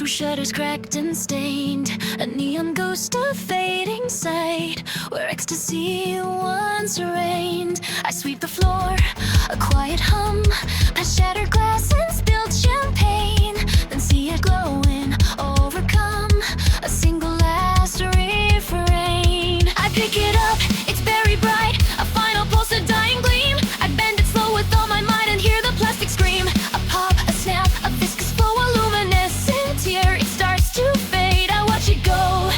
through shutters cracked and stained, a neon ghost of fading sight, where ecstasy once reigned. I sweep the floor, a quiet hum, past shattered glass and spilled champagne, then see it glowing, overcome, a single last refrain. I pick it up, it's buried bright, a final pulse, a dying gleam. I bend it slow with all my might and hear the plastic scream. A pop, a snap, a viscous flow, a luminescent tear. It starts to fade, I watch it go,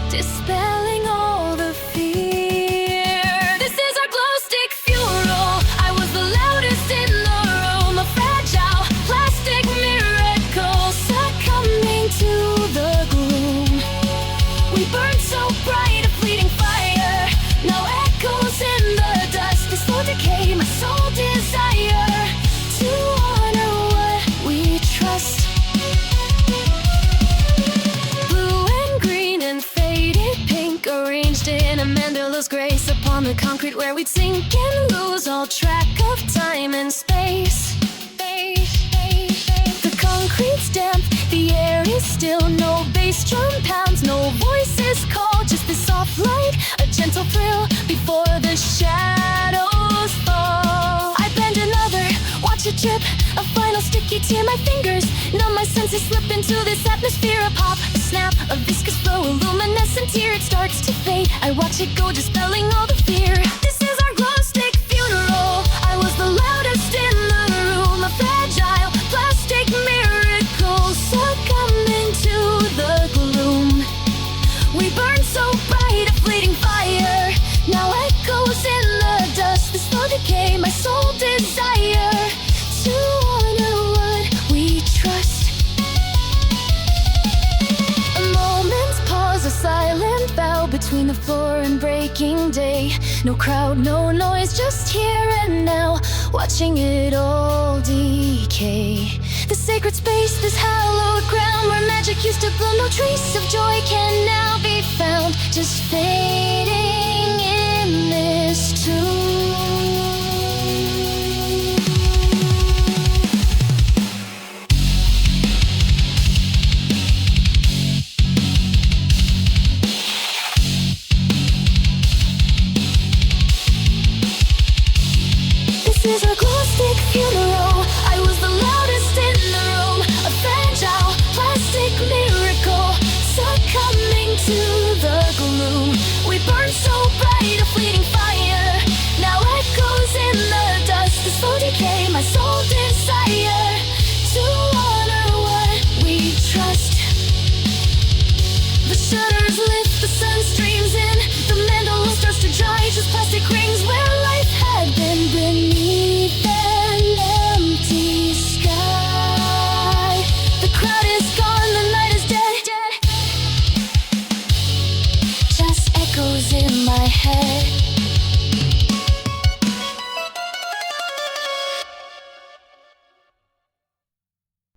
dispelling all the fear. This is our glow stick funeral. I was the loudest in the room, a fragile plastic miracle, succumbing to the gloom. We burned so bright, a fleeting fire, now echoes in the dust. This slow decay, my soul desire to honor what we trust. Blue and green and faded pink, arranged in a Mandela's grace upon the concrete where we'd sink and lose all track of time and space. The concrete's damp, the air is still, no bass drum pounds, no voices call, just the soft light, a gentle thrill before the shadows fall. I bend another, watch it drip, a final sticky tear, my fingers numb, my senses slip into this atmosphere. A pop, a snap, a viscous flow, a luminescent tear. It starts to fade, I watch it go, dispelling all the fear. This is our glow stick funeral. I was the loudest in the room, a fragile plastic miracle, succumbing to the gloom. We burned so bright, a fleeting fire, now echoes in the dust. This slow decay, my soul desire to honor what we trust. A moment's pause, a silent vow between the floor and breaking day. No crowd, no noise, just here and now, watching it all decay. The sacred space, this hallowed ground where magic used to bloom, no trace of joy can now be found, just fading in this tomb.